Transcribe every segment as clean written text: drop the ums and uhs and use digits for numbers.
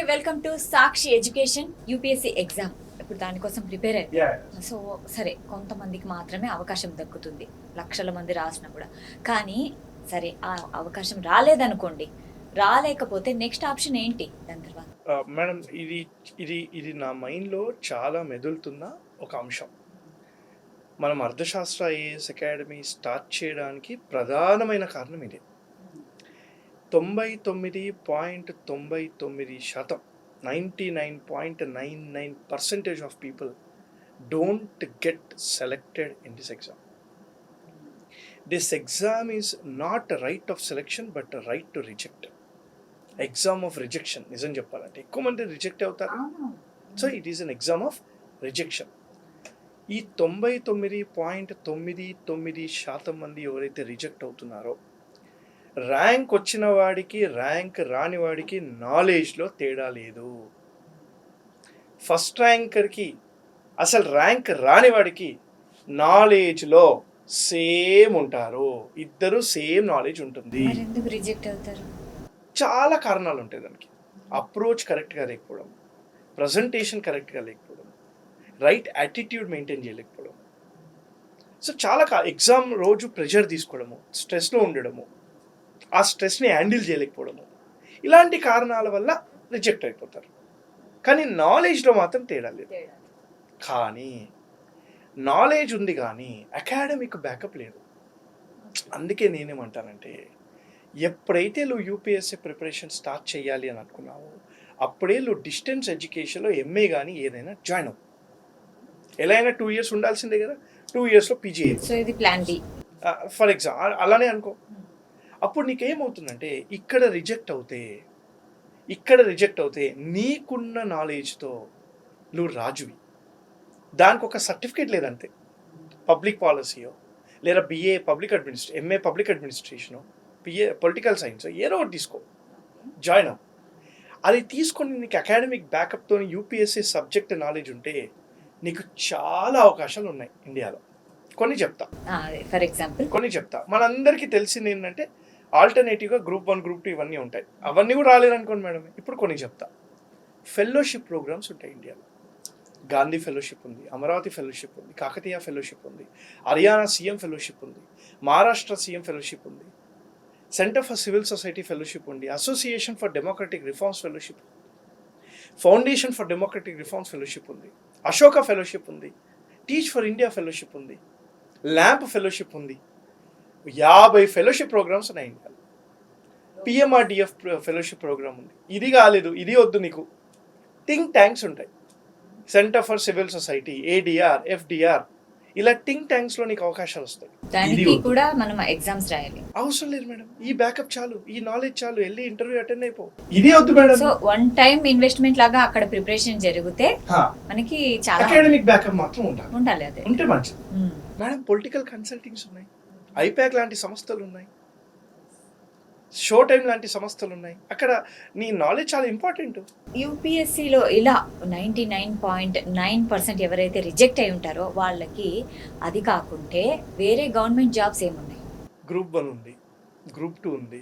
Welcome to Sakshi education UPSC exam. ఇప్పుడు దానికోసం prepare అయ్యారు. సో సరే, కొంతమందికి మాత్రమే అవకాశం దక్కుతుంది, లక్షల మంది రాసినా కూడా. కానీ సరే, ఆ అవకాశం రాలేదనుకోండి, రాలేకపోతే నెక్స్ట్ ఆప్షన్ ఏంటి దాని తర్వాత? మేడం, ఇది ఇది ఇది నా మైండ్లో చాలా మెదులుతున్న ఒక అంశం. మనం అర్థశాస్త్ర ఐఏఎస్ అకాడమీ స్టార్ట్ చేయడానికి ప్రధానమైన కారణం ఇదే. 99.99% 99.99% of people don't get selected in this exam. This exam is not a right of selection but a right to reject. Exam of rejection. నిజం చెప్పాలంటే ఎక్కువ మంది రిజెక్ట్ అవుతారు. So it is an exam of rejection. ఈ 99.99% మంది ఎవరైతే reject అవుతున్నారో, rank వచ్చిన వాడికి ర్యాంక్ రాని వాడికి నాలెడ్జ్లో తేడా లేదు. ఫస్ట్ ర్యాంకర్కి అసలు ర్యాంక్ రాని వాడికి నాలెడ్జ్లో సేమ్ ఉంటారు. ఇద్దరు సేమ్ నాలెడ్జ్ ఉంటుంది. ఎందుకు రిజెక్ట్ అవుతారు? చాలా కారణాలు ఉంటాయి దానికి. అప్రోచ్ కరెక్ట్గా లేకపోవడం, ప్రజెంటేషన్ కరెక్ట్గా లేకపోవడం, రైట్ యాటిట్యూడ్ మెయింటైన్ చేయలేకపోవడం. సో చాలా ఎగ్జామ్ రోజు ప్రెషర్ తీసుకోవడము, స్ట్రెస్లో ఉండడము, ఆ స్ట్రెస్ని హ్యాండిల్ చేయలేకపోవడము, ఇలాంటి కారణాల వల్ల రిజెక్ట్ అయిపోతారు. కానీ నాలెడ్జ్లో మాత్రం తేడా లేదు. కానీ నాలెడ్జ్ ఉంది కానీ అకాడమిక్ బ్యాకప్ లేదు. అందుకే నేనేమంటానంటే, ఎప్పుడైతే నువ్వు యూపీఎస్సీ ప్రిపరేషన్ స్టార్ట్ చేయాలి అని అనుకున్నావో, అప్పుడే నువ్వు డిస్టెన్స్ ఎడ్యుకేషన్లో ఎంఏ కానీ ఏదైనా జాయిన్ అవ్వు. ఎలా అయినా 2 years ఉండాల్సిందే కదా. 2 yearsలో పీజీ. సో ఇది ప్లాన్ బి ఫర్ ఎగ్జాంపుల్. అలానే అనుకో. అప్పుడు నీకేమవుతుందంటే, ఇక్కడ రిజెక్ట్ అవుతే నీకున్న నాలెడ్జ్తో నువ్వు రాజువి. దానికి ఒక సర్టిఫికేట్ లేదంతే. పబ్లిక్ పాలసీయో, లేదా BA public administration, MA public అడ్మినిస్ట్రేషనో, పిఏ పొలిటికల్ సైన్స్, ఏదో ఒకటి తీసుకో, జాయిన్ అవ్వు. అది తీసుకొని నీకు అకాడమిక్ బ్యాకప్తో యూపీఎస్సీ సబ్జెక్ట్ నాలెడ్జ్ ఉంటే నీకు చాలా అవకాశాలు ఉన్నాయి ఇండియాలో. కొన్ని చెప్తా. ఫర్ ఎగ్జాంపుల్ కొన్ని చెప్తా. మనందరికీ తెలిసింది ఏంటంటే, ఆల్టర్నేటివ్గా గ్రూప్ 1 గ్రూప్ 2 ఇవన్నీ ఉంటాయి. అవన్నీ కూడా రాలేదనుకోండి మేడం, ఇప్పుడు కొన్ని చెప్తా. ఫెలోషిప్ ప్రోగ్రామ్స్ ఉంటాయి ఇండియాలో. గాంధీ ఫెలోషిప్ ఉంది, అమరావతి ఫెలోషిప్ ఉంది, కాకతీయ ఫెలోషిప్ ఉంది, హర్యానా సీఎం ఫెలోషిప్ ఉంది, మహారాష్ట్ర సీఎం ఫెలోషిప్ ఉంది, centre for civil society fellowship ఉంది, association for democratic reforms fellowship, foundation for democratic reforms fellowship ఉంది, అశోక ఫెలోషిప్ ఉంది, టీచ్ ఫర్ ఇండియా ఫెలోషిప్ ఉంది, ల్యాంప్ ఫెలోషిప్ ఉంది. 50 ఫెలోషిప్ ప్రోగ్రామ్స్ ఉన్నాయి ఇండియాలో. పిఎంఆర్డిఎఫ్ ఫెలోషిప్ ప్రోగ్రామ్ ఉంది. ఇది కాలేదు, ఇది వద్దు నీకు, థింక్ ట్యాంక్స్ ఉంటాయి. Centre for civil society, ADR, FDR, ఇలా థింక్ ట్యాంక్స్లో నీకు అవకాశాలు వస్తాయి. దానికి కూడా మనం ఎగ్జామ్స్ రాయాలి. అవసరం లేదు మేడం, ఈ బ్యాకప్ చాలు, ఈ నాలెడ్జ్ చాలు, వెళ్ళి ఇంటర్వ్యూ అటెండ్ అయిపో. ఇది వద్దు madam. So one time investment లాగా అక్కడ ప్రిపరేషన్ జరిగితే మనకి చాలా అకాడమిక్ బ్యాకప్ మాత్రం ఉండాలి. అదే ఉంటే మంచిది మేడం. పొలిటికల్ కన్సల్టింగ్స్ ఉన్నాయి, ఐపాక్ లాంటి సంస్థలు ఉన్నాయి, షో టైం లాంటి సంస్థలు ఉన్నాయి. అక్కడ నీ నాలెడ్జ్ చాలా ఇంపార్టెంట్. యూపీఎస్సీలో ఇలా 99.9% ఎవరైతే రిజెక్ట్ అయి ఉంటారో వాళ్ళకి అది కాకుంటే వేరే గవర్నమెంట్ జాబ్స్ ఏమున్నాయి? గ్రూప్ 1 ఉంది, గ్రూప్ 2 ఉంది,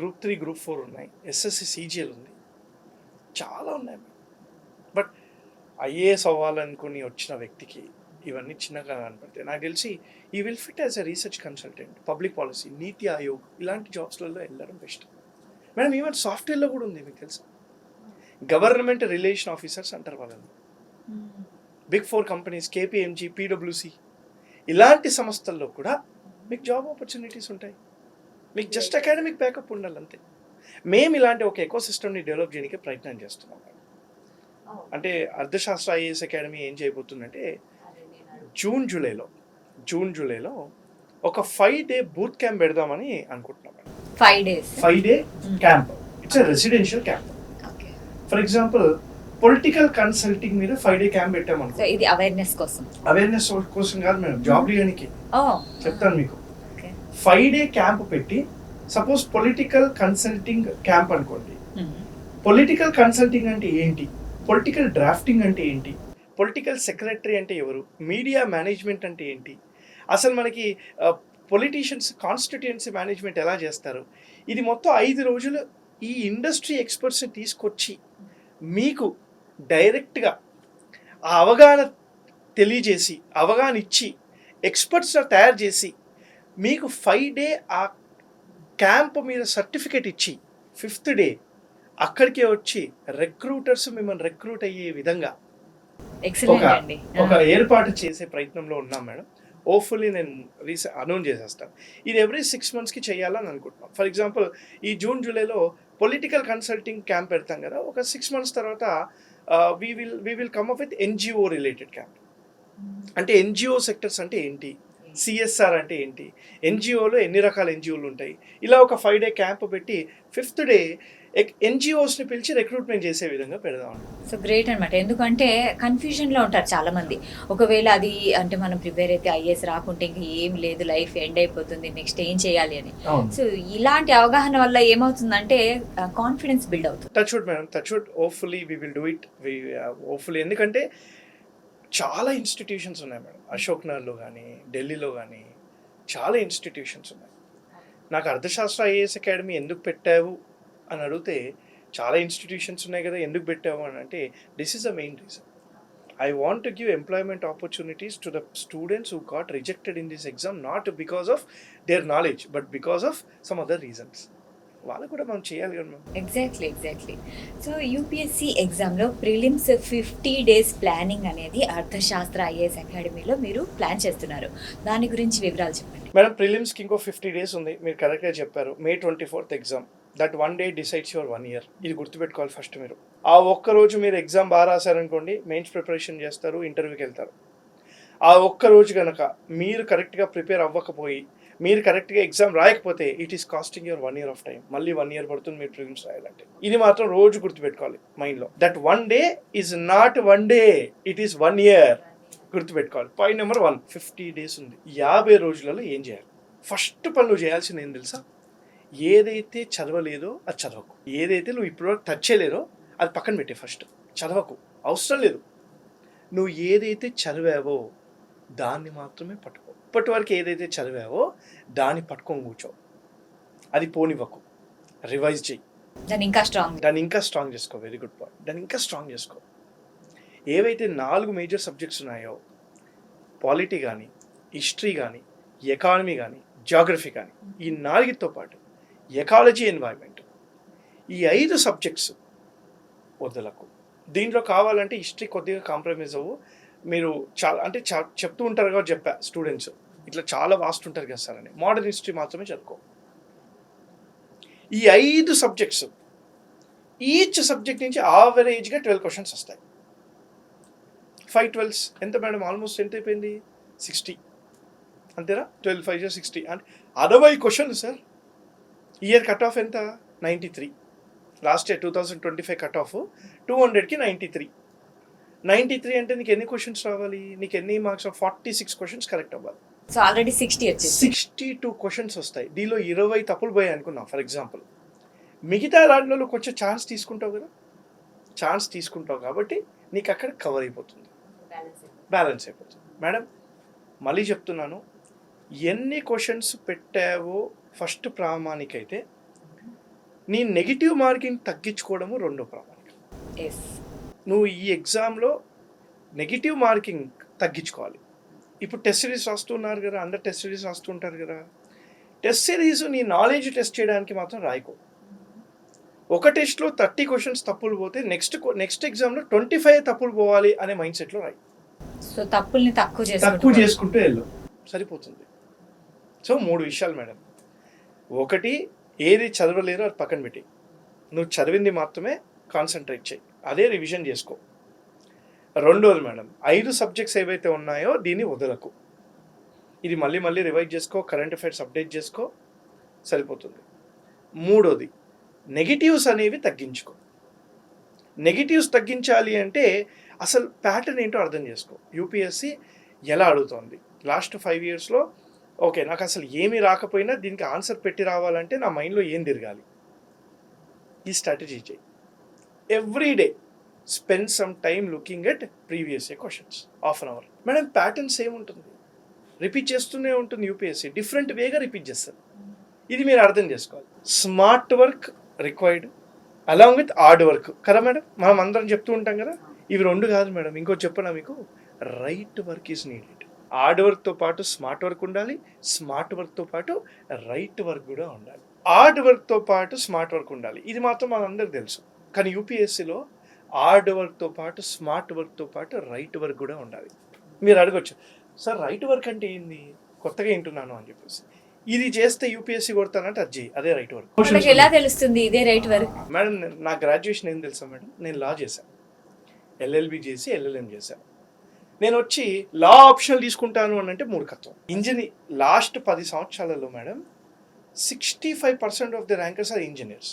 గ్రూప్ 3, గ్రూప్ 4 ఉన్నాయి, ఎస్ఎస్సి సీజీఎల్ ఉంది, చాలా ఉన్నాయి. బట్ ఐఏఎస్ అవ్వాలనుకుని వచ్చిన వ్యక్తికి ఇవన్నీ చిన్నగా కనపడతాయి. నాకు తెలిసి ఈ will fit as a research consultant, public policy, నీతి ఆయోగ్, ఇలాంటి జాబ్స్లలో వెళ్ళడం బెస్ట్ మేడం. ఈవెన్ సాఫ్ట్వేర్లో కూడా ఉంది, మీకు తెలుసా? గవర్నమెంట్ రిలేషన్ ఆఫీసర్స్ అంటారు వాళ్ళని. బిగ్ 4 కంపెనీస్, కేపీఎంజీ, పీడబ్ల్యూసి, ఇలాంటి సంస్థల్లో కూడా మీకు జాబ్ ఆపర్చునిటీస్ ఉంటాయి. మీకు జస్ట్ అకాడమిక్ బ్యాకప్ ఉండాలి అంతే. మేము ఇలాంటి ఒక ఎకో సిస్టమ్ని డెవలప్ చేయడానికి ప్రయత్నం చేస్తున్నాం. అంటే అర్థశాస్త్ర ఐఏఎస్ అకాడమీ ఏం చేయబోతుందంటే, జూన్ జూలైలో ఒక 5 day బూత్ క్యాంప్ పెడదామని అనుకుంటున్నాం. 5 day camp. It's a residential camp. For example, political consulting మీద 5 day క్యాంప్ పెట్టామనుకో. ఇది అవేర్నెస్ కోసం కాదు మేడం, జాబ్ చేయడానికి చెప్తాను మీకు. 5 day క్యాంప్ పెట్టి, సపోజ్ పొలిటికల్ కన్సల్టింగ్ క్యాంప్ అనుకోండి. పొలిటికల్ కన్సల్టింగ్ అంటే ఏంటి, పొలిటికల్ డ్రాఫ్టింగ్ అంటే ఏంటి, పొలిటికల్ సెక్రటరీ అంటే ఎవరు, మీడియా మేనేజ్మెంట్ అంటే ఏంటి, అసలు మనకి పొలిటీషియన్స్ కాన్స్టిట్యుయెన్సీ మేనేజ్మెంట్ ఎలా చేస్తారు, ఇది మొత్తం 5 రోజులు ఈ ఇండస్ట్రీ ఎక్స్పర్ట్స్ని తీసుకొచ్చి మీకు డైరెక్ట్గా ఆ అవగాహన తెలియజేసి అవగాహన ఇచ్చి ఎక్స్పర్ట్స్గా తయారు చేసి మీకు 5 డే ఆ క్యాంప్ మీద సర్టిఫికేట్ ఇచ్చి 5th డే అక్కడికే వచ్చి రిక్రూటర్స్ మిమ్మల్ని రిక్రూట్ అయ్యే విధంగా ఎక్సలెంట్ అండి. ఒక ఏర్పాటు చేసే ప్రయత్నంలో ఉన్నాం మేడం. హోప్ఫుల్లీ నేను అనౌన్స్ చేసేస్తాను. ఇది ఎవ్రీ 6 monthsకి చేయాలని అనుకుంటున్నాం. ఫర్ ఎగ్జాంపుల్ ఈ జూన్ జూలైలో పొలిటికల్ కన్సల్టింగ్ క్యాంప్ పెడతాం కదా, ఒక 6 months తర్వాత we will come up with NGO related camp. అంటే ఎన్జిఓ సెక్టర్స్ అంటే ఏంటి, సిఎస్ఆర్ అంటే ఏంటి, ఎన్జిఓలో ఎన్ని రకాల ఎన్జిఓలు ఉంటాయి, ఇలా ఒక 5 డే క్యాంప్ పెట్టి 5th డే ఎన్జిఓస్ని పిలిచి రిక్రూట్మెంట్ చేసే విధంగా పెడదాం. సో గ్రేట్ అనమాట. ఎందుకంటే కన్ఫ్యూజన్లో ఉంటారు చాలామంది. ఒకవేళ అది అంటే మనం ప్రిపేర్ అయితే ఐఏఎస్ రాకుంటే ఇంకా ఏం లేదు, లైఫ్ ఎండ్ అయిపోతుంది, నెక్స్ట్ ఏం చేయాలి అని. సో ఇలాంటి అవగాహన వల్ల ఏమవుతుందంటే కాన్ఫిడెన్స్ బిల్డ్ అవుతుంది. Touch wood madam, touch wood. Hopefully we will do it. Hopefully, ఎందుకంటే చాలా ఇన్స్టిట్యూషన్స్ ఉన్నాయి మేడం. అశోక్ నగర్లో కానీ ఢిల్లీలో కానీ చాలా ఇన్స్టిట్యూషన్స్ ఉన్నాయి. నాకు అర్థశాస్త్ర ఐఏఎస్ అకాడమీ ఎందుకు పెట్టావు అని అడిగితే చాలా ఇన్స్టిట్యూషన్స్ ఉన్నాయి కదా, ఎందుకు పెట్టావు అని అంటే this is the main reason. I want to give employment opportunities to the students who got rejected in this exam, not because of their knowledge, but because of some other reasons. వాళ్ళు కూడా మనం చేయాలి కదా ma'am. Exactly. So UPSC ఎగ్జామ్లో prelims 50 days planning అనేది అర్థశాస్త్ర IAS అకాడమీలో మీరు ప్లాన్ చేస్తున్నారు. దాని గురించి వివరాలు చెప్పండి మేడం. ప్రిలిమ్స్కి ఇంకో 50 days ఉంది, మీరు కరెక్ట్గా చెప్పారు. May 24th exam. That 1 day decides your 1 year. ఇది గుర్తుపెట్టుకోవాలి ఫస్ట్. మీరు ఆ ఒక్కరోజు మీరు ఎగ్జామ్ బాగా రాశారనుకోండి, మెయిన్స్ ప్రిపరేషన్ చేస్తారు, ఇంటర్వ్యూకి వెళ్తారు. ఆ ఒక్కరోజు కనుక మీరు కరెక్ట్గా ప్రిపేర్ అవ్వకపోయి మీరు కరెక్ట్గా ఎగ్జామ్ రాయకపోతే it is costing your 1 year of time. మళ్ళీ 1 year పడుతుంది మీరు ప్రిలిమ్స్ రాయాలంటే. ఇది మాత్రం రోజు గుర్తుపెట్టుకోవాలి మైండ్లో. That 1 day is not 1 day, it is 1 year. గుర్తుపెట్టుకోవాలి. Point number 1. 50 days ఉంది. 50 రోజులలో ఏం చేయాలి? ఫస్ట్ పని నువ్వు చేయాల్సింది ఏం తెలుసా? ఏదైతే చదవలేదో అది చదవకు. ఏదైతే నువ్వు ఇప్పటివరకు టచ్ చేయలేదో అది పక్కన పెట్టే. ఫస్ట్ చదవకు, అవసరం లేదు. నువ్వు ఏదైతే చదివావో దాన్ని మాత్రమే పట్టుకో. ఇప్పటి వరకు ఏదైతే చదివావో దాన్ని పట్టుకొని కూర్చో, అది పోనివ్వకు. రివైజ్ చేయి, దాన్ని ఇంకా స్ట్రాంగ్ చేసుకో. Very good point. దాన్ని ఇంకా స్ట్రాంగ్ చేసుకో. ఏవైతే 4 మేజర్ సబ్జెక్ట్స్ ఉన్నాయో, పాలిటీ కానీ, హిస్టరీ కానీ, ఎకానమీ కానీ, జాగ్రఫీ కానీ, ఈ 4తో పాటు ఎకాలజీ, ఎన్వైర్న్మెంట్, ఈ 5 సబ్జెక్ట్స్ వదలకు. దీంట్లో కావాలంటే హిస్టరీ కొద్దిగా కాంప్రమైజ్ అవ్వు. మీరు చాలా అంటే చెప్తూ ఉంటారు కాబట్టి చెప్పా, స్టూడెంట్స్ ఇట్లా చాలా వాస్ట్ ఉంటారు కదా సార్ అని. మోడర్న్ హిస్టరీ మాత్రమే చదువుకో. ఈ 5 సబ్జెక్ట్స్, ఈచ్ సబ్జెక్ట్ నుంచి యావరేజ్గా 12 questions వస్తాయి. 5 12 ఎంత మేడం? ఆల్మోస్ట్ ఎంత అయిపోయింది? 60 అంతేనా? 12 5 60 అంటే 60 questions sir. Year cut off ఎంత? 93. లాస్ట్ ఇయర్ 2025 కట్ ఆఫ్ 200కి 93. 93 అంటే నీకు ఎన్ని క్వశ్చన్స్ రావాలి? నీకు ఎన్ని మార్క్స్? 46 questions కరెక్ట్ అవ్వాలి. సో ఆల్రెడీ 60 వచ్చేసి 62 questions వస్తాయి. దీనిలో 20 తప్పులు పోయాయి అనుకున్నాం ఫర్ ఎగ్జాంపుల్. మిగతా దాంట్లో కొంచెం ఛాన్స్ తీసుకుంటావు కదా, ఛాన్స్ తీసుకుంటావు కాబట్టి నీకు అక్కడ కవర్ అయిపోతుంది, బ్యాలెన్స్ అయిపోతుంది. మేడం మళ్ళీ చెప్తున్నాను, ఎన్ని క్వశ్చన్స్ పెట్టావో ఫస్ట్ ప్రామాణిక అయితే, నీ నెగిటివ్ మార్కింగ్ తగ్గించుకోవడము రెండో ప్రామాణిక. నువ్వు ఈ ఎగ్జామ్లో నెగిటివ్ మార్కింగ్ తగ్గించుకోవాలి. ఇప్పుడు టెస్ట్ సిరీస్ రాస్తున్నారు కదా, అందరు టెస్ట్ సిరీస్ రాస్తూ ఉంటారు కదా. టెస్ట్ సిరీస్ నీ నాలెడ్జ్ టెస్ట్ చేయడానికి మాత్రం రాయకో. ఒక టెస్ట్లో 30 questions తప్పులు పోతే నెక్స్ట్ ఎగ్జామ్లో 25 తప్పులు పోవాలి అనే మైండ్ సెట్లో రాయి. సో తప్పుల్ని తక్కువ చేసుకుంటూ వెళ్ళు, సరిపోతుంది. సో 3 విషయాలు మేడం. ఒకటి, ఏది చదవలేరో అది పక్కన పెట్టి నువ్వు చదివింది మాత్రమే కాన్సన్ట్రేట్ చేయి, అదే రివిజన్ చేసుకో. రెండోది మేడం, 5 సబ్జెక్ట్స్ ఏవైతే ఉన్నాయో దీన్ని వదలకు. ఇది మళ్ళీ రివైజ్ చేసుకో, కరెంట్ అఫైర్స్ అప్డేట్ చేసుకో, సరిపోతుంది. మూడోది, నెగిటివ్స్ అనేవి తగ్గించుకో. నెగిటివ్స్ తగ్గించాలి అంటే అసలు ప్యాటర్న్ ఏంటో అర్థం చేసుకో. యూపీఎస్సీ ఎలా అడుగుతోంది లాస్ట్ 5 yearsలో? ఓకే, నాకు అసలు ఏమీ రాకపోయినా దీనికి ఆన్సర్ పెట్టి రావాలంటే నా మైండ్లో ఏం తిరగాలి, ఈ స్ట్రాటజీ చేయి. Every day spend some time looking at previous year questions, ½ an hour. Madam pattern same ఉంటుంది, రిపీట్ చేస్తూనే ఉంటుంది యూపీఎస్సీ, డిఫరెంట్ వేగా రిపీట్ చేస్తారు. ఇది మీరు అర్థం చేసుకోవాలి. Smart work required along with hard work కదా మేడం, మనం అందరం చెప్తూ ఉంటాం కదా. ఇవి రెండు కాదు మేడం, ఇంకోటి చెప్పనా మీకు, right work is needed. Hard వర్క్తో పాటు స్మార్ట్ వర్క్ ఉండాలి, స్మార్ట్ వర్క్తో పాటు రైట్ వర్క్ కూడా ఉండాలి. హార్డ్ వర్క్తో పాటు స్మార్ట్ వర్క్ ఉండాలి, ఇది మాత్రం మనందరికి తెలుసు. కానీ యూపీఎస్సీలో హార్డ్ వర్క్తో పాటు స్మార్ట్ వర్క్తో పాటు రైట్ వర్క్ కూడా ఉండాలి. మీరు అడగొచ్చు, సార్ రైట్ వర్క్ అంటే ఏంది, కొత్తగా వింటున్నాను అని చెప్పేసి. ఇది చేస్తే యూపీఎస్సీ కొడతానంటే అది చేయి, అదే రైట్ వర్క్. వాళ్ళకి ఎలా తెలుస్తుంది ఇదే రైట్ వర్క్? మేడం నా గ్రాడ్యుయేషన్ ఏం తెలుసా మేడం, నేను లా చేశాను, ఎల్ఎల్బి చేసి ఎల్ఎల్ఎం చేశాను. నేను వచ్చి లా ఆప్షనల్ తీసుకుంటాను అని అంటే మూర్ఖత్వం. ఇంజనీర్ లాస్ట్ 10 సంవత్సరాలలో madam 65% of the rankers are engineers.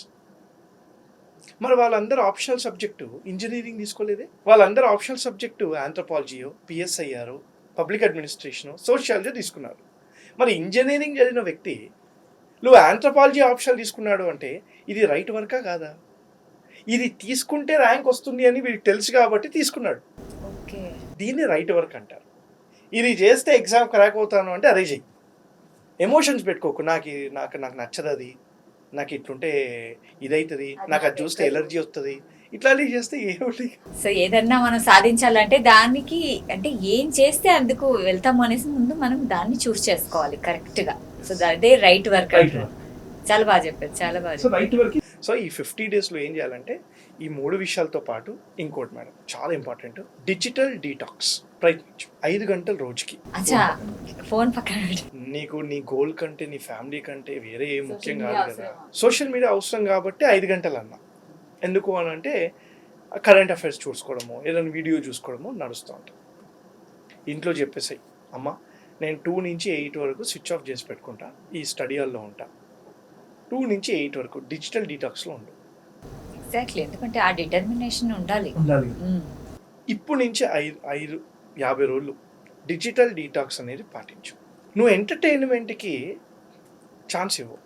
మరి వాళ్ళందరూ ఆప్షనల్ సబ్జెక్టు ఇంజనీరింగ్ తీసుకోలేదే. వాళ్ళందరూ ఆప్షనల్ సబ్జెక్టు ఆంథ్రోపాలజీయో, పిఎస్ఐఆర్, పబ్లిక్ అడ్మినిస్ట్రేషనో, సోషియాలజీ తీసుకున్నారు. మరి ఇంజనీరింగ్ చదివిన వ్యక్తి నువ్వు ఆంథ్రోపాలజీ ఆప్షనల్ తీసుకున్నాడు అంటే ఇది రైట్ వర్కా కాదా? ఇది తీసుకుంటే ర్యాంక్ వస్తుంది అని వీడికి తెలుసు కాబట్టి తీసుకున్నాడు. దీన్ని రైట్ వర్క్ అంటారు. ఇది చేస్తే ఎగ్జామ్ క్రాక్ అవుతాను అంటే అదే చెయ్యి. ఎమోషన్స్ పెట్టుకోకు, నాకు నచ్చదు అది, నాకు ఇట్లుంటే ఇదవుతుంది, నాకు అది చూస్తే ఎలర్జీ వస్తుంది, ఇట్లా చేస్తే ఏమిటి. సో ఏదన్నా మనం సాధించాలంటే దానికి అంటే ఏం చేస్తే అందుకు వెళ్తాము అనేసి ముందు మనం దాన్ని చూస్ చేసుకోవాలి కరెక్ట్ గా. సో అదే రైట్ వర్క్ అంటారు. చాలా బాగా చెప్పారు, చాలా బాగా. Right work. సో ఈ 50 డేస్లో ఏం చేయాలంటే ఈ 3 విషయాలతో పాటు ఇంకోటి మేడం చాలా ఇంపార్టెంట్, డిజిటల్ డీటాక్స్ ప్రయత్నించు 5 గంటలు రోజుకి. ఫోన్ పక్కన నీకు నీ గోల్ కంటే నీ ఫ్యామిలీ కంటే వేరే ఏం ముఖ్యం కాదు కదా. సోషల్ మీడియా అవసరం కాబట్టి 5 గంటలు అన్నా. ఎందుకు అని అంటే కరెంట్ అఫైర్స్ చూసుకోవడము, ఏదైనా వీడియో చూసుకోవడము నడుస్తూ ఉంటుంది. ఇంట్లో చెప్పేసాయి, అమ్మ నేను 2 నుంచి 8 వరకు స్విచ్ ఆఫ్ చేసి పెట్టుకుంటా, ఈ స్టడీ హాల్లో ఉంటా, 2 నుంచి 8 వరకు డిజిటల్ డీటాక్స్లో ఉండు. ఎగ్జాక్ట్లీ, ఎందుకంటే ఆ డిటర్మినేషన్ ఉండాలి. ఇప్పుడు నుంచి 50 రోజులు డిజిటల్ డీటాక్స్ అనేది పాటించు. నువ్వు ఎంటర్టైన్మెంట్కి ఛాన్స్ ఇవ్వు,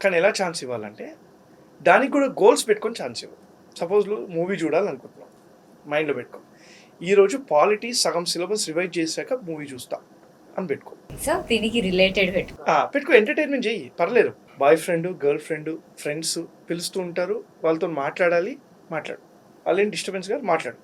కానీ ఎలా ఛాన్స్ ఇవ్వాలంటే దానికి కూడా గోల్స్ పెట్టుకొని ఛాన్స్ ఇవ్వు. సపోజ్ మూవీ చూడాలనుకుంటున్నావు, మైండ్లో పెట్టుకో, ఈరోజు పాలిటీ సగం సిలబస్ రివైజ్ చేశాక మూవీ చూస్తా అని పెట్టుకో. సో దీనికి రిలేటెడ్ పెట్టుకో, ఎంటర్టైన్మెంట్ చెయ్యి, పర్లేదు. Boy friend, girl friend, friends పిలుస్తూ ఉంటారు, వాళ్ళతో మాట్లాడాలి, మాట్లాడు, వాళ్ళేం డిస్టర్బెన్స్ గారు మాట్లాడు.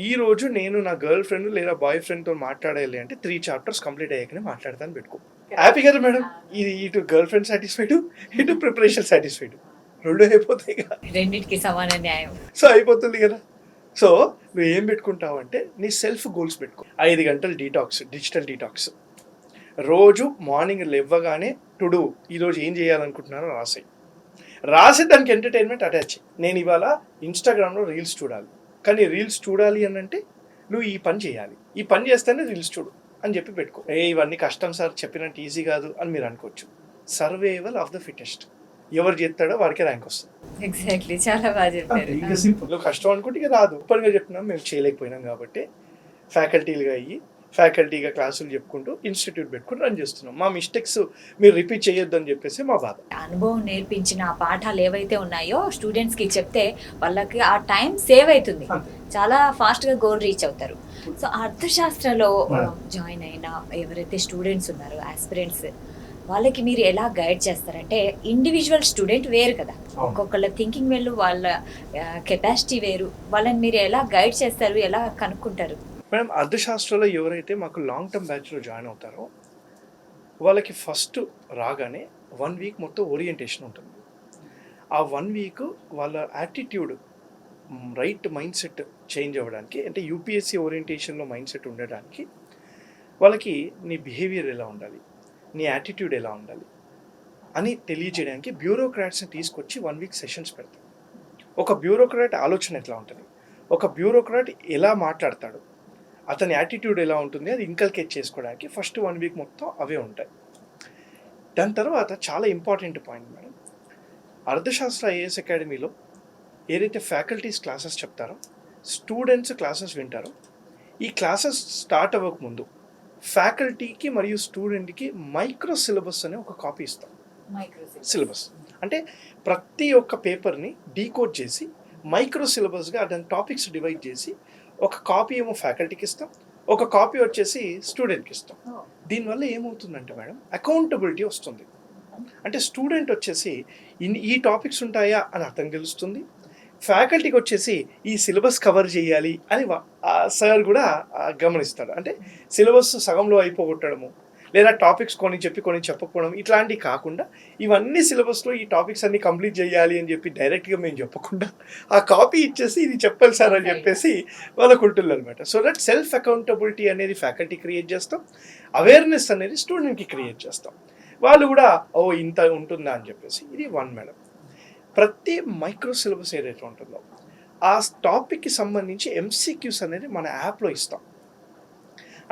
ఈరోజు నేను నా గర్ల్ ఫ్రెండ్ లేదా బాయ్ ఫ్రెండ్తో మాట్లాడాలి అంటే 3 చాప్టర్స్ కంప్లీట్ అయ్యాకనే మాట్లాడతాను పెట్టుకో. హ్యాపీ కదా మేడం, ఇది ఇటు గర్ల్ ఫ్రెండ్ సాటిస్ఫైడ్, ఇటు ప్రిపరేషన్ సాటిస్ఫైడ్, 2 అయిపోతాయి కదా, రెండింటికి సమాన న్యాయం. సో అయిపోతుంది కదా. సో నువ్వు ఏం పెట్టుకుంటావు అంటే నీ సెల్ఫ్ గోల్స్ పెట్టుకో. 5 గంటలు డీటాక్స్, డిజిటల్ డీటాక్స్. రోజు మార్నింగ్ లేవగానే టుడు ఈరోజు ఏం చేయాలనుకుంటున్నారో రాసి దానికి ఎంటర్టైన్మెంట్ అటాచ్. నేను ఇవాళ ఇన్స్టాగ్రామ్లో రీల్స్ చూడాలి, కానీ రీల్స్ చూడాలి అని అంటే నువ్వు ఈ పని చేయాలి, ఈ పని చేస్తేనే రీల్స్ చూడు అని చెప్పి పెట్టుకో. ఇవన్నీ కష్టం సార్, చెప్పినట్టు ఈజీ కాదు అని మీరు అనుకోవచ్చు. సర్వైవల్ ఆఫ్ ద ఫిటెస్ట్, ఎవరు చేస్తాడో వాడికే ర్యాంక్ వస్తుంది. ఎగ్జాక్ట్లీ, చాలా బాగా చెప్పారు. ఇంకా సింపుల్. కష్టం అనుకుంటే ఇక రాదు, ఓపెన్గా చెప్తున్నాం, మేము చేయలేకపోయినాం కాబట్టి ఫ్యాకల్టీలుగా అయ్యి ఫ్యాకల్టీగా క్లాసులు చెప్పుకుంటూ ఇన్స్టిట్యూట్ పెట్టుకుని రన్ చేస్తున్నాం. మా మిస్టేక్స్ మీరు రిపీట్ చేయొద్దు అని చెప్పేసి మా బాధ. అనుభవం నేర్పించిన ఆ పాఠాలు ఏవైతే ఉన్నాయో స్టూడెంట్స్కి చెప్తే వాళ్ళకి ఆ టైం సేవ్ అవుతుంది, చాలా ఫాస్ట్గా గోల్ రీచ్ అవుతారు. సో అర్థశాస్త్రలో జాయిన్ అయిన ఎవరైతే స్టూడెంట్స్ ఉన్నారో ఆస్పిరెంట్స్, వాళ్ళకి మీరు ఎలా గైడ్ చేస్తారంటే ఇండివిజువల్ స్టూడెంట్ వేరు కదా, ఒక్కొక్కళ్ళ థింకింగ్ వేరు, వాళ్ళ కెపాసిటీ వేరు, వాళ్ళని మీరు ఎలా గైడ్ చేస్తారు, ఎలా కనుక్కుంటారు? మేడం అర్థశాస్త్రంలో ఎవరైతే మాకు లాంగ్ టర్మ్ బ్యాచ్లో జాయిన్ అవుతారో వాళ్ళకి ఫస్ట్ రాగానే 1 వీక్ మొత్తం ఓరియంటేషన్ ఉంటుంది. ఆ 1 వీక్ వాళ్ళ attitude, right mind set change అవ్వడానికి, అంటే యూపీఎస్సీ ఓరియంటేషన్లో మైండ్ సెట్ ఉండడానికి వాళ్ళకి నీ బిహేవియర్ ఎలా ఉండాలి, నీ యాటిట్యూడ్ ఎలా ఉండాలి అని తెలియజేయడానికి బ్యూరోక్రాట్స్ని తీసుకొచ్చి 1 వీక్ సెషన్స్ పెడతాం. ఒక బ్యూరోక్రాట్ ఆలోచన ఎట్లా ఉంటుంది, ఒక బ్యూరోక్రాట్ ఎలా మాట్లాడతాడు, అతని యాటిట్యూడ్ ఎలా ఉంటుంది, అది ఇంకల్కేట్ చేసుకోవడానికి ఫస్ట్ 1 వీక్ మొత్తం అవే ఉంటాయి. దాని తర్వాత చాలా ఇంపార్టెంట్ పాయింట్ మేడం, అర్థశాస్త్ర ఐఏఎస్ అకాడమీలో ఏదైతే ఫ్యాకల్టీస్ క్లాసెస్ చెప్తారో, స్టూడెంట్స్ క్లాసెస్ వింటారో, ఈ క్లాసెస్ స్టార్ట్ అవ్వకముందు ఫ్యాకల్టీకి మరియు స్టూడెంట్కి మైక్రో సిలబస్ అనే ఒక కాపీ ఇస్తాం. సిలబస్ అంటే ప్రతి ఒక్క పేపర్ని డీకోడ్ చేసి మైక్రో సిలబస్గా దాని టాపిక్స్ డివైడ్ చేసి ఒక కాపీ ఏమో ఫ్యాకల్టీకి ఇస్తాం, ఒక కాపీ వచ్చేసి స్టూడెంట్కి ఇస్తాం. దీనివల్ల ఏమవుతుందంటే మేడం అకౌంటబిలిటీ వస్తుంది. అంటే స్టూడెంట్ వచ్చేసి ఈ టాపిక్స్ ఉంటాయా అని అతను తెలుస్తుంది, ఫ్యాకల్టీకి వచ్చేసి ఈ సిలబస్ కవర్ చేయాలి అని సార్ కూడా గమనిస్తాడు. అంటే సిలబస్ సగంలో అయిపోగొట్టడము, లేదా టాపిక్స్ కొన్ని చెప్పకపోవడం ఇట్లాంటివి కాకుండా ఇవన్నీ సిలబస్లో ఈ టాపిక్స్ అన్ని కంప్లీట్ చేయాలి అని చెప్పి డైరెక్ట్గా మేము చెప్పకుండా ఆ కాపీ ఇచ్చేసి ఇది చెప్పాలి సార్ అని చెప్పేసి వాళ్ళకు ఉంటుంది అనమాట. సో దట్ సెల్ఫ్ అకౌంటబిలిటీ అనేది ఫ్యాకల్టీ క్రియేట్ చేస్తాం, అవేర్నెస్ అనేది స్టూడెంట్కి క్రియేట్ చేస్తాం. వాళ్ళు కూడా ఓ ఇంత ఉంటుందా అని చెప్పేసి. ఇది మేడం. ప్రతి మైక్రో సిలబస్ ఏదైతే ఉంటుందో ఆ టాపిక్కి సంబంధించి ఎంసీక్యూస్ అనేది మన యాప్లో ఇస్తాం.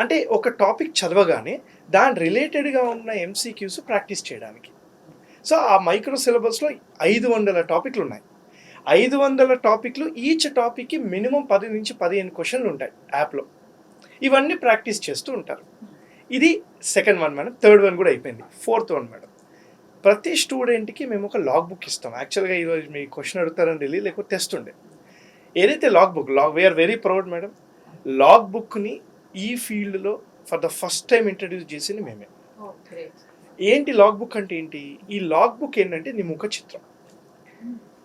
అంటే ఒక టాపిక్ చదవగానే దాని రిలేటెడ్గా ఉన్న ఎంసీక్యూస్ ప్రాక్టీస్ చేయడానికి. సో ఆ మైక్రో సిలబస్లో 500 టాపిక్లు ఉన్నాయి. 500 టాపిక్లు, ఈచ్ టాపిక్కి మినిమం 10 నుంచి 15 క్వశ్చన్లు ఉంటాయి యాప్లో. ఇవన్నీ ప్రాక్టీస్ చేస్తూ ఉంటారు. ఇది second one madam. Third one కూడా అయిపోయింది. ఫోర్త్ వన్ మేడం, ప్రతి స్టూడెంట్కి మేము ఒక లాగ్ బుక్ ఇస్తాం. యాక్చువల్గా ఈరోజు మీ క్వశ్చన్ అడుగుతారని తెలియదు, లేకపోతే టెస్ట్ ఉండే. ఏదైతే log book, we are very proud madam, log బుక్ని ఈ ఫీల్డ్లో for the first time introduce చేసింది మేమే. ఏంటి లాగ్ బుక్ అంటే ఏంటి? ఈ లాగ్ బుక్ ఏంటంటే నీ ముఖ చిత్రం.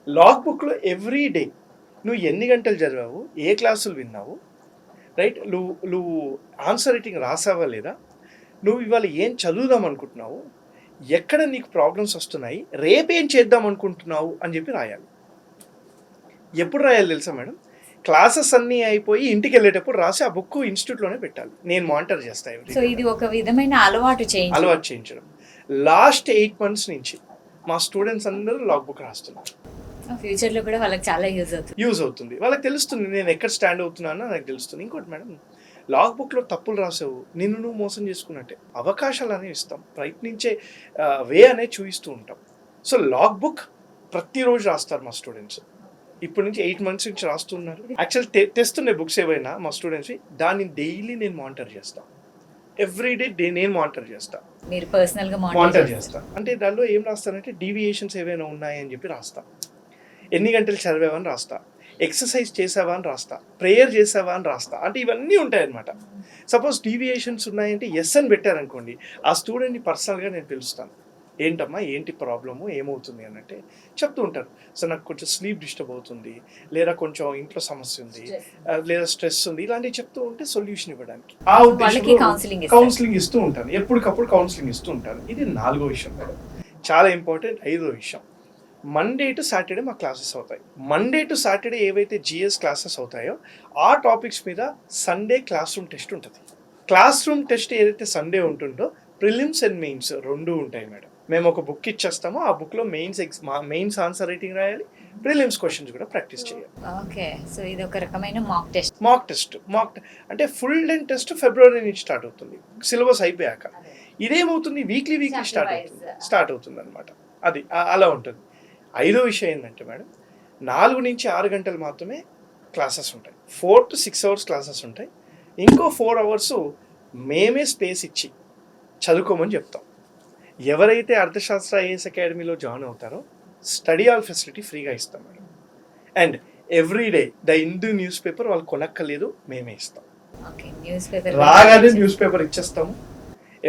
లాగ్ బుక్లో ఎవ్రీ డే నువ్వు ఎన్ని గంటలు చదివావు, ఏ క్లాసులు విన్నావు, రైట్, నువ్వు ఆన్సర్ రైటింగ్ రాసావా లేదా, నువ్వు ఇవాళ ఏం చదువుదాం అనుకుంటున్నావు, ఎక్కడ నీకు ప్రాబ్లమ్స్ వస్తున్నాయి, రేపేం చేద్దాం అనుకుంటున్నావు అని చెప్పి రాయాలి. ఎప్పుడు రాయాలి తెలుసా మేడం? క్లాసెస్ అన్నీ అయిపోయి ఇంటికి వెళ్ళేటప్పుడు రాసి ఆ బుక్ ఇన్స్టిట్యూట్లోనే పెట్టాలి. నేను మానిటర్ చేస్తాను. సో ఇది ఒక విధమైన అలవాటు చేయించడం. లాస్ట్ 8 months నుంచి మా స్టూడెంట్స్ అందరూ లాగ్ బుక్ రాస్తున్నారు. ఫ్యూచర్లో కూడా వాళ్ళకి చాలా యూజ్ అవుతుంది. వాళ్ళకి తెలుస్తుంది నేను ఎక్కడ స్టాండ్ అవుతున్నానో నాకు తెలుస్తుంది. ఇంకోటి మేడం, లాగ్ బుక్లో తప్పులు రాసావు, నిన్ను నువ్వు మోసం చేసుకున్నట్టే. అవకాశాలు అనేవి ఇస్తాం, ప్రయత్నించే వే అనేది చూపిస్తూ ఉంటాం. సో లాగ్ బుక్ ప్రతిరోజు రాస్తారు మా స్టూడెంట్స్. ఇప్పటి నుంచి 8 months నుంచి రాస్తున్నారు. యాక్చువల్ తెస్తుండే బుక్స్ ఏవైనా మా స్టూడెంట్స్, దాన్ని డైలీ నేను మానిటర్ చేస్తాను. ఎవ్రీడే నేను మానిటర్ చేస్తాను. మీరు పర్సనల్గా మానిటర్ చేస్తాను. అంటే దానిలో ఏం రాస్తానంటే డీవియేషన్స్ ఏవైనా ఉన్నాయని చెప్పి రాస్తా, ఎన్ని గంటలు చదివావని రాస్తా, ఎక్సర్సైజ్ చేసావా అని రాస్తా, ప్రేయర్ చేసావా అని రాస్తా. అంటే ఇవన్నీ ఉంటాయన్నమాట. సపోజ్ డీవియేషన్స్ ఉన్నాయంటే ఎస్ అని పెట్టారనుకోండి, ఆ స్టూడెంట్ని పర్సనల్గా నేను పిలుస్తాను. ఏంటమ్మా ఏంటి ప్రాబ్లము, ఏమవుతుంది అని అంటే చెప్తూ ఉంటారు. సో నాకు కొంచెం స్లీప్ డిస్టర్బ్ అవుతుంది, లేదా కొంచెం ఇంట్లో సమస్య ఉంది, లేదా స్ట్రెస్ ఉంది, ఇలాంటివి చెప్తూ ఉంటే సొల్యూషన్ ఇవ్వడానికి ఆ ఉద్దేశంలో కౌన్సిలింగ్ ఇస్తూ ఉంటాను. ఎప్పటికప్పుడు కౌన్సిలింగ్ ఇస్తూ ఉంటాను. ఇది 4వ విషయం మేడం. చాలా ఇంపార్టెంట్. 5వ విషయం, మండే టు సాటర్డే మా క్లాసెస్ అవుతాయి. మండే టు సాటర్డే ఏవైతే జిఎస్ క్లాసెస్ అవుతాయో ఆ టాపిక్స్ మీద సండే క్లాస్ రూమ్ టెస్ట్ ఉంటుంది. క్లాస్ రూమ్ టెస్ట్ ఏదైతే సండే ఉంటుందో ప్రిలిమ్స్ అండ్ మెయిన్స్ 2 ఉంటాయి మేడం. మేము ఒక బుక్ ఇచ్చేస్తాము, ఆ బుక్లో మెయిన్స్ ఆన్సర్ రైటింగ్ రాయాలి, ప్రిలిమ్స్ క్వశ్చన్స్ కూడా ప్రాక్టీస్ చేయాలి. ఓకే, సో ఇది ఒక రకమైన మాక్ టెస్ట్ అంటే ఫుల్ లెంత్ టెస్ట్ ఫిబ్రవరి నుంచి స్టార్ట్ అవుతుంది సిలబస్ అయిపోయాక. ఇదేమవుతుంది, వీక్లీ స్టార్ట్ అవుతుంది అనమాట. అది అలా ఉంటుంది. 5వ విషయం ఏంటంటే మేడం, 4 నుంచి 6 గంటలు మాత్రమే క్లాసెస్ ఉంటాయి. 4 to 6 hours క్లాసెస్ ఉంటాయి. ఇంకో 4 hours మేమే స్పేస్ ఇచ్చి చదువుకోమని చెప్తాం. ఎవరైతే అర్థశాస్త్ర ఐఏఎస్ అకాడమీలో జాయిన్ అవుతారో స్టడీ హాల్ ఫెసిలిటీ ఫ్రీగా ఇస్తాం madam. And everyday the Hindu news paper వాళ్ళు కొనక్కర్లేదు, మేమే ఇస్తాం. రాగానే న్యూస్ పేపర్ ఇచ్చేస్తాము.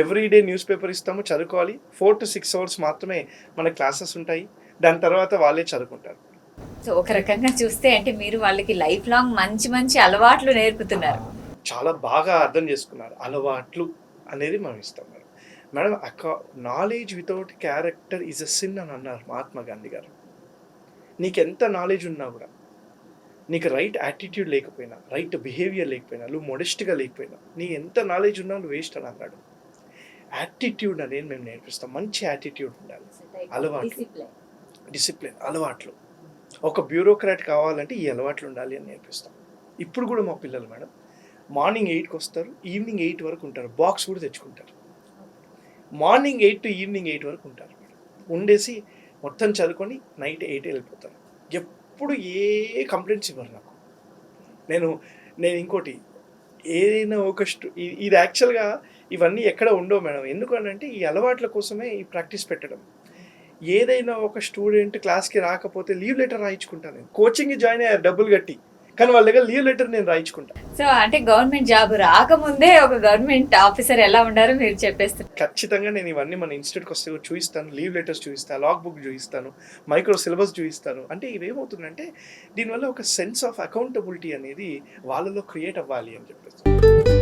ఎవ్రీడే న్యూస్ పేపర్ ఇస్తాము, చదువుకోవాలి. 4 to 6 hours మాత్రమే మన క్లాసెస్ ఉంటాయి. దాని తర్వాత వాళ్ళే చదువుకుంటారు. సో ఒక రకంగా చూస్తే అంటే మీరు వాళ్ళకి లైఫ్ లాంగ్ మంచి మంచి అలవాట్లు నేర్పుతున్నారు. చాలా బాగా అర్థం చేసుకున్నారు. అలవాట్లు అనేది మనం ఇస్తాం madam. Madam knowledge without character is a sin అని అన్నారు మహాత్మా గాంధీ గారు. నీకు ఎంత నాలెడ్జ్ ఉన్నా కూడా, నీకు రైట్ యాటిట్యూడ్ లేకపోయినా, రైట్ బిహేవియర్ లేకపోయినా, నువ్వు మొడెస్ట్గా లేకపోయినా, నీకు ఎంత నాలెడ్జ్ ఉన్నా నువ్వు వేస్ట్ అని అన్నాడు. యాటిట్యూడ్ అనేది మేము నేర్పిస్తాం. మంచి యాటిట్యూడ్ ఉండాలి, అలవాట్లు, డిసిప్లిన్, అలవాట్లు. ఒక బ్యూరోక్రాట్ కావాలంటే ఈ అలవాట్లు ఉండాలి అని నేర్పిస్తాం. ఇప్పుడు కూడా మా పిల్లలు మేడం మార్నింగ్ 8కి వస్తారు, ఈవినింగ్ 8 వరకు ఉంటారు. బాక్స్ కూడా తెచ్చుకుంటారు. మార్నింగ్ 8 to ఈవినింగ్ 8 వరకు ఉంటారు మేడం. ఉండేసి మొత్తం చదువుకొని నైట్ 8 వెళ్ళిపోతారు. ఎప్పుడు ఏ కంప్లైంట్స్ ఇవ్వరు నాకు. నేను ఇంకోటి ఏదైనా ఇది యాక్చువల్గా ఇవన్నీ ఎక్కడ ఉండవు మేడం. ఎందుకనంటే ఈ అలవాట్ల కోసమే ఈ ప్రాక్టీస్ పెట్టడం. ఏదైనా ఒక స్టూడెంట్ క్లాస్కి రాకపోతే లీవ్ లెటర్ రాయించుకుంటాను నేను. కోచింగ్కి జాయిన్ అయ్యారు డబ్బులు కట్టి, కానీ వాళ్ళ దగ్గర లీవ్ లెటర్ నేను రాయించుకుంటా. సో అంటే గవర్నమెంట్ జాబ్ రాకముందే ఒక గవర్నమెంట్ ఆఫీసర్ ఎలా ఉండారో మీరు చెప్పేస్తారు. ఖచ్చితంగా నేను ఇవన్నీ మన ఇన్స్టిట్యూట్కి వస్తే చూపిస్తాను, లీవ్ లెటర్స్ చూపిస్తాను, లాగ్ బుక్ చూపిస్తాను, మైక్రో సిలబస్ చూపిస్తాను. అంటే ఇవేమవుతుందంటే దీనివల్ల ఒక సెన్స్ ఆఫ్ అకౌంటబిలిటీ అనేది వాళ్ళలో క్రియేట్ అవ్వాలి అని చెప్పేసి.